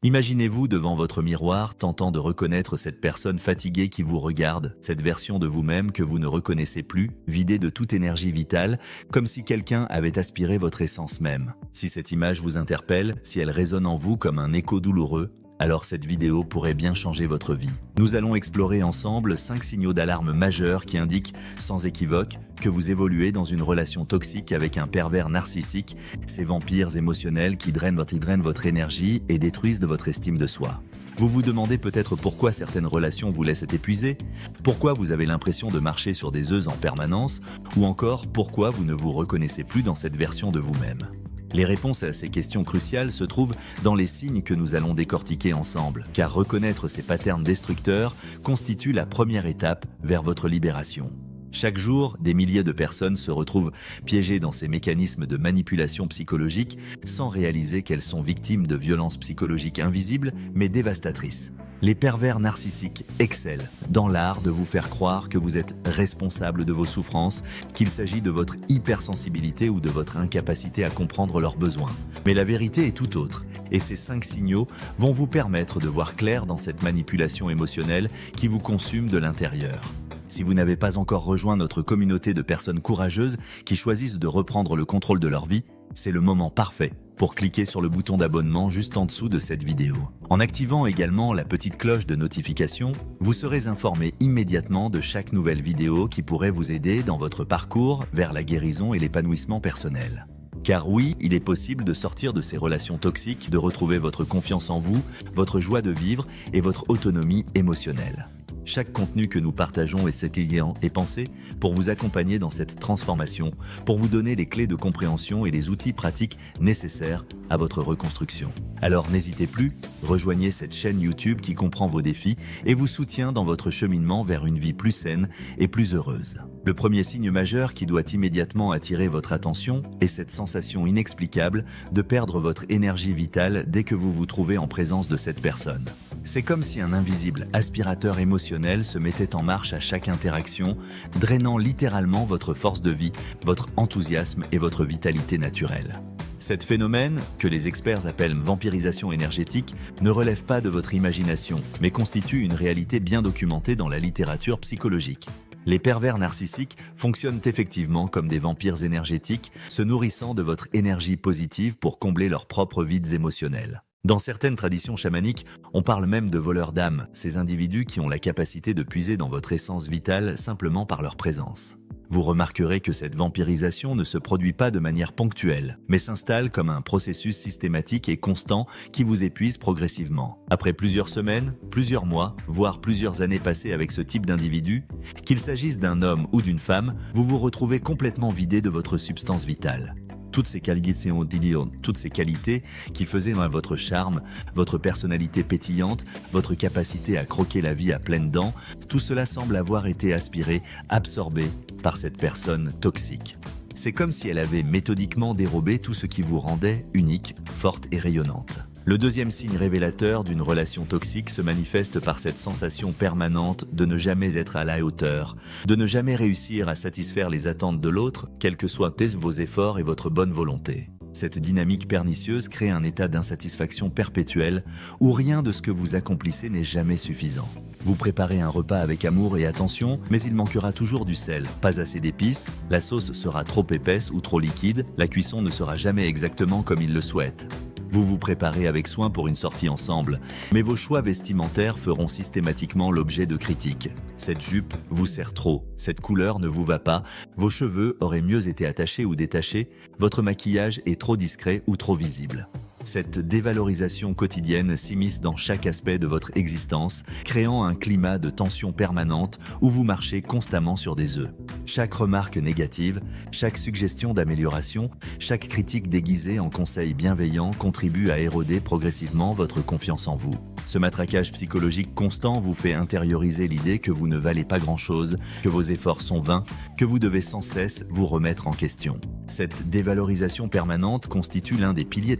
Imaginez-vous devant votre miroir tentant de reconnaître cette personne fatiguée qui vous regarde, cette version de vous-même que vous ne reconnaissez plus, vidée de toute énergie vitale, comme si quelqu'un avait aspiré votre essence même. Si cette image vous interpelle, si elle résonne en vous comme un écho douloureux, alors cette vidéo pourrait bien changer votre vie. Nous allons explorer ensemble 5 signaux d'alarme majeurs qui indiquent, sans équivoque, que vous évoluez dans une relation toxique avec un pervers narcissique, ces vampires émotionnels qui drainent votre énergie et détruisent de votre estime de soi. Vous vous demandez peut-être pourquoi certaines relations vous laissent épuiser, pourquoi vous avez l'impression de marcher sur des œufs en permanence, ou encore pourquoi vous ne vous reconnaissez plus dans cette version de vous-même. Les réponses à ces questions cruciales se trouvent dans les signes que nous allons décortiquer ensemble, car reconnaître ces patterns destructeurs constitue la première étape vers votre libération. Chaque jour, des milliers de personnes se retrouvent piégées dans ces mécanismes de manipulation psychologique sans réaliser qu'elles sont victimes de violences psychologiques invisibles mais dévastatrices. Les pervers narcissiques excellent dans l'art de vous faire croire que vous êtes responsable de vos souffrances, qu'il s'agit de votre hypersensibilité ou de votre incapacité à comprendre leurs besoins. Mais la vérité est tout autre, et ces 5 signaux vont vous permettre de voir clair dans cette manipulation émotionnelle qui vous consume de l'intérieur. Si vous n'avez pas encore rejoint notre communauté de personnes courageuses qui choisissent de reprendre le contrôle de leur vie, c'est le moment parfait pour cliquer sur le bouton d'abonnement juste en dessous de cette vidéo. En activant également la petite cloche de notification, vous serez informé immédiatement de chaque nouvelle vidéo qui pourrait vous aider dans votre parcours vers la guérison et l'épanouissement personnel. Car oui, il est possible de sortir de ces relations toxiques, de retrouver votre confiance en vous, votre joie de vivre et votre autonomie émotionnelle. Chaque contenu que nous partageons est pensé pour vous accompagner dans cette transformation, pour vous donner les clés de compréhension et les outils pratiques nécessaires à votre reconstruction. Alors n'hésitez plus, rejoignez cette chaîne YouTube qui comprend vos défis et vous soutient dans votre cheminement vers une vie plus saine et plus heureuse. Le premier signe majeur qui doit immédiatement attirer votre attention est cette sensation inexplicable de perdre votre énergie vitale dès que vous vous trouvez en présence de cette personne. C'est comme si un invisible aspirateur émotionnel se mettait en marche à chaque interaction, drainant littéralement votre force de vie, votre enthousiasme et votre vitalité naturelle. Cet phénomène, que les experts appellent vampirisation énergétique, ne relève pas de votre imagination, mais constitue une réalité bien documentée dans la littérature psychologique. Les pervers narcissiques fonctionnent effectivement comme des vampires énergétiques, se nourrissant de votre énergie positive pour combler leurs propres vides émotionnels. Dans certaines traditions chamaniques, on parle même de voleurs d'âme, ces individus qui ont la capacité de puiser dans votre essence vitale simplement par leur présence. Vous remarquerez que cette vampirisation ne se produit pas de manière ponctuelle, mais s'installe comme un processus systématique et constant qui vous épuise progressivement. Après plusieurs semaines, plusieurs mois, voire plusieurs années passées avec ce type d'individu, qu'il s'agisse d'un homme ou d'une femme, vous vous retrouvez complètement vidé de votre substance vitale. Toutes ces qualités qui faisaient votre charme, votre personnalité pétillante, votre capacité à croquer la vie à pleines dents, tout cela semble avoir été aspiré, absorbé par cette personne toxique. C'est comme si elle avait méthodiquement dérobé tout ce qui vous rendait unique, forte et rayonnante. Le deuxième signe révélateur d'une relation toxique se manifeste par cette sensation permanente de ne jamais être à la hauteur, de ne jamais réussir à satisfaire les attentes de l'autre, quels que soient vos efforts et votre bonne volonté. Cette dynamique pernicieuse crée un état d'insatisfaction perpétuelle où rien de ce que vous accomplissez n'est jamais suffisant. Vous préparez un repas avec amour et attention, mais il manquera toujours du sel, pas assez d'épices, la sauce sera trop épaisse ou trop liquide, la cuisson ne sera jamais exactement comme il le souhaite. Vous vous préparez avec soin pour une sortie ensemble, mais vos choix vestimentaires feront systématiquement l'objet de critiques. Cette jupe vous sert trop, cette couleur ne vous va pas, vos cheveux auraient mieux été attachés ou détachés, votre maquillage est trop discret ou trop visible. Cette dévalorisation quotidienne s'immisce dans chaque aspect de votre existence, créant un climat de tension permanente où vous marchez constamment sur des œufs. Chaque remarque négative, chaque suggestion d'amélioration, chaque critique déguisée en conseil bienveillant contribue à éroder progressivement votre confiance en vous. Ce matraquage psychologique constant vous fait intérioriser l'idée que vous ne valez pas grand-chose, que vos efforts sont vains, que vous devez sans cesse vous remettre en question. Cette dévalorisation permanente constitue l'un des piliers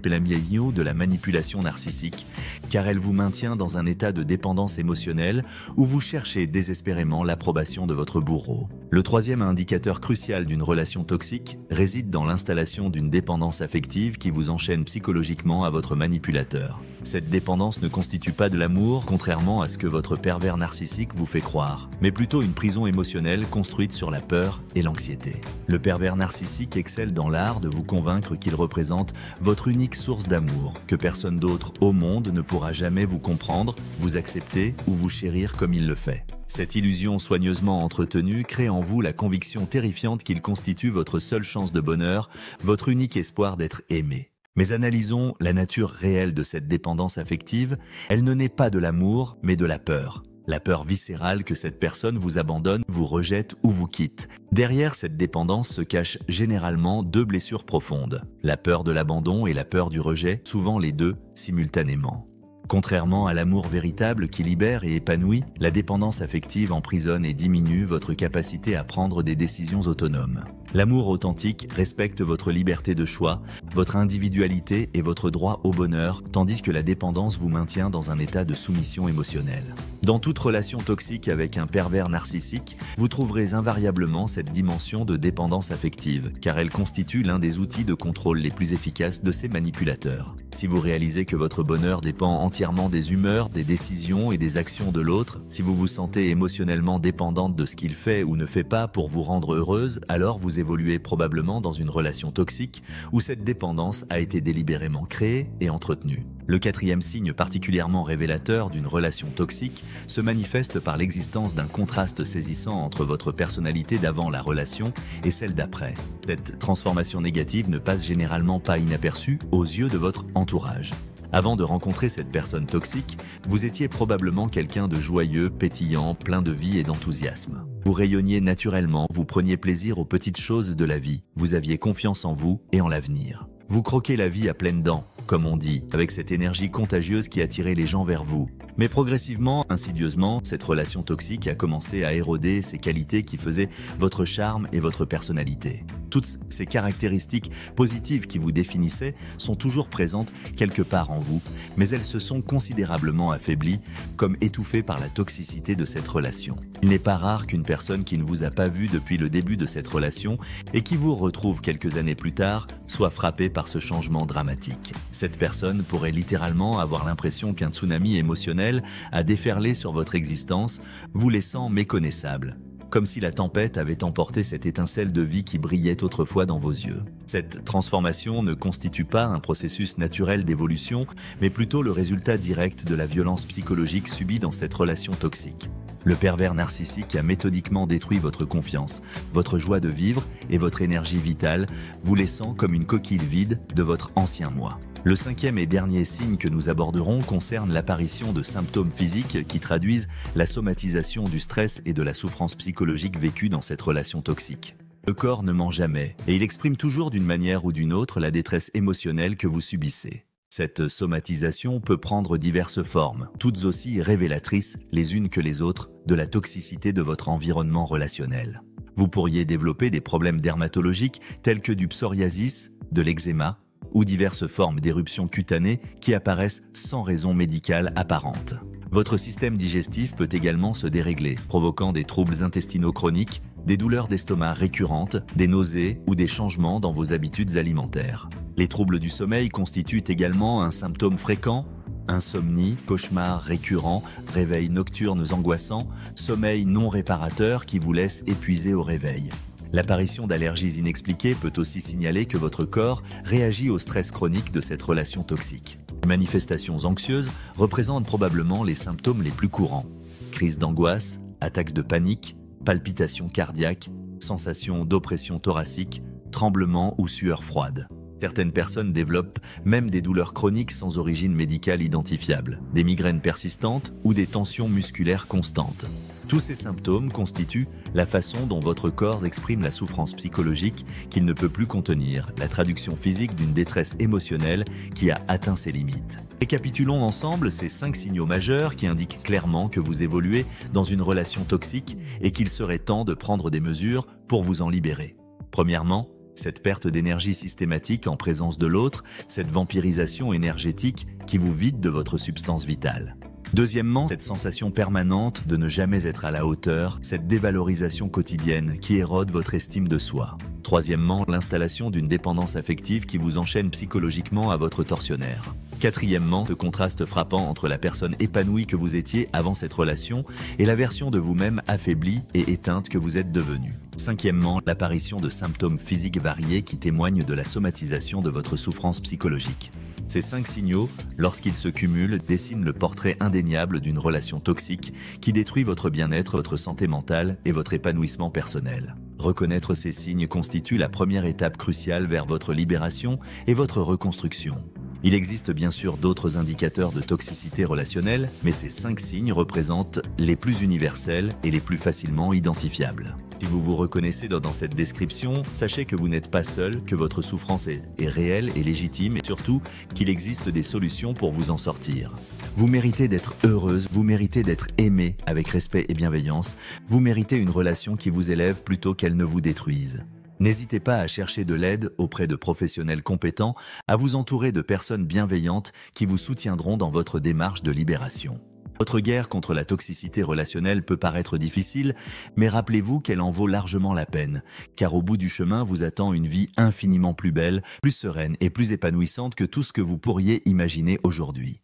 de la manipulation narcissique, car elle vous maintient dans un état de dépendance émotionnelle où vous cherchez désespérément l'approbation de votre bourreau. Le troisième indicateur crucial d'une relation toxique réside dans l'installation d'une dépendance affective qui vous enchaîne psychologiquement à votre manipulateur. Cette dépendance ne constitue pas de l'amour, contrairement à ce que votre pervers narcissique vous fait croire, mais plutôt une prison émotionnelle construite sur la peur et l'anxiété. Le pervers narcissique excelle dans l'art de vous convaincre qu'il représente votre unique source d'amour, que personne d'autre au monde ne pourra jamais vous comprendre, vous accepter ou vous chérir comme il le fait. Cette illusion soigneusement entretenue crée en vous la conviction terrifiante qu'il constitue votre seule chance de bonheur, votre unique espoir d'être aimé. Mais analysons la nature réelle de cette dépendance affective. Elle ne naît pas de l'amour, mais de la peur. La peur viscérale que cette personne vous abandonne, vous rejette ou vous quitte. Derrière cette dépendance se cachent généralement deux blessures profondes. La peur de l'abandon et la peur du rejet, souvent les deux simultanément. Contrairement à l'amour véritable qui libère et épanouit, la dépendance affective emprisonne et diminue votre capacité à prendre des décisions autonomes. L'amour authentique respecte votre liberté de choix, votre individualité et votre droit au bonheur, tandis que la dépendance vous maintient dans un état de soumission émotionnelle. Dans toute relation toxique avec un pervers narcissique, vous trouverez invariablement cette dimension de dépendance affective, car elle constitue l'un des outils de contrôle les plus efficaces de ces manipulateurs. Si vous réalisez que votre bonheur dépend entièrement des humeurs, des décisions et des actions de l'autre, si vous vous sentez émotionnellement dépendante de ce qu'il fait ou ne fait pas pour vous rendre heureuse, alors vous évoluez probablement dans une relation toxique où cette dépendance a été délibérément créée et entretenue. Le quatrième signe particulièrement révélateur d'une relation toxique se manifeste par l'existence d'un contraste saisissant entre votre personnalité d'avant la relation et celle d'après. Cette transformation négative ne passe généralement pas inaperçue aux yeux de votre entourage. Avant de rencontrer cette personne toxique, vous étiez probablement quelqu'un de joyeux, pétillant, plein de vie et d'enthousiasme. Vous rayonniez naturellement, vous preniez plaisir aux petites choses de la vie, vous aviez confiance en vous et en l'avenir. Vous croquez la vie à pleines dents, comme on dit, avec cette énergie contagieuse qui attirait les gens vers vous. Mais progressivement, insidieusement, cette relation toxique a commencé à éroder ces qualités qui faisaient votre charme et votre personnalité. Toutes ces caractéristiques positives qui vous définissaient sont toujours présentes quelque part en vous, mais elles se sont considérablement affaiblies, comme étouffées par la toxicité de cette relation. Il n'est pas rare qu'une personne qui ne vous a pas vu depuis le début de cette relation et qui vous retrouve quelques années plus tard soit frappée par ce changement dramatique. Cette personne pourrait littéralement avoir l'impression qu'un tsunami émotionnel a déferlé sur votre existence, vous laissant méconnaissable. Comme si la tempête avait emporté cette étincelle de vie qui brillait autrefois dans vos yeux. Cette transformation ne constitue pas un processus naturel d'évolution, mais plutôt le résultat direct de la violence psychologique subie dans cette relation toxique. Le pervers narcissique a méthodiquement détruit votre confiance, votre joie de vivre et votre énergie vitale, vous laissant comme une coquille vide de votre ancien moi. Le cinquième et dernier signe que nous aborderons concerne l'apparition de symptômes physiques qui traduisent la somatisation du stress et de la souffrance psychologique vécue dans cette relation toxique. Le corps ne ment jamais et il exprime toujours d'une manière ou d'une autre la détresse émotionnelle que vous subissez. Cette somatisation peut prendre diverses formes, toutes aussi révélatrices les unes que les autres de la toxicité de votre environnement relationnel. Vous pourriez développer des problèmes dermatologiques tels que du psoriasis, de l'eczéma, ou diverses formes d'éruptions cutanées qui apparaissent sans raison médicale apparente. Votre système digestif peut également se dérégler, provoquant des troubles intestinaux chroniques, des douleurs d'estomac récurrentes, des nausées ou des changements dans vos habitudes alimentaires. Les troubles du sommeil constituent également un symptôme fréquent. Insomnie, cauchemars récurrents, réveils nocturnes angoissants, sommeil non réparateur qui vous laisse épuisé au réveil. L'apparition d'allergies inexpliquées peut aussi signaler que votre corps réagit au stress chronique de cette relation toxique. Les manifestations anxieuses représentent probablement les symptômes les plus courants. Crise d'angoisse, attaques de panique, palpitations cardiaques, sensations d'oppression thoracique, tremblements ou sueur froide. Certaines personnes développent même des douleurs chroniques sans origine médicale identifiable, des migraines persistantes ou des tensions musculaires constantes. Tous ces symptômes constituent la façon dont votre corps exprime la souffrance psychologique qu'il ne peut plus contenir, la traduction physique d'une détresse émotionnelle qui a atteint ses limites. Récapitulons ensemble ces 5 signaux majeurs qui indiquent clairement que vous évoluez dans une relation toxique et qu'il serait temps de prendre des mesures pour vous en libérer. Premièrement, cette perte d'énergie systématique en présence de l'autre, cette vampirisation énergétique qui vous vide de votre substance vitale. Deuxièmement, cette sensation permanente de ne jamais être à la hauteur, cette dévalorisation quotidienne qui érode votre estime de soi. Troisièmement, l'installation d'une dépendance affective qui vous enchaîne psychologiquement à votre tortionnaire. Quatrièmement, ce contraste frappant entre la personne épanouie que vous étiez avant cette relation et la version de vous-même affaiblie et éteinte que vous êtes devenue. Cinquièmement, l'apparition de symptômes physiques variés qui témoignent de la somatisation de votre souffrance psychologique. Ces 5 signaux, lorsqu'ils se cumulent, dessinent le portrait indéniable d'une relation toxique qui détruit votre bien-être, votre santé mentale et votre épanouissement personnel. Reconnaître ces signes constitue la première étape cruciale vers votre libération et votre reconstruction. Il existe bien sûr d'autres indicateurs de toxicité relationnelle, mais ces 5 signes représentent les plus universels et les plus facilement identifiables. Si vous vous reconnaissez dans cette description, sachez que vous n'êtes pas seul, que votre souffrance est réelle et légitime et surtout qu'il existe des solutions pour vous en sortir. Vous méritez d'être heureuse, vous méritez d'être aimée avec respect et bienveillance, vous méritez une relation qui vous élève plutôt qu'elle ne vous détruise. N'hésitez pas à chercher de l'aide auprès de professionnels compétents, à vous entourer de personnes bienveillantes qui vous soutiendront dans votre démarche de libération. Votre guerre contre la toxicité relationnelle peut paraître difficile, mais rappelez-vous qu'elle en vaut largement la peine, car au bout du chemin vous attend une vie infiniment plus belle, plus sereine et plus épanouissante que tout ce que vous pourriez imaginer aujourd'hui.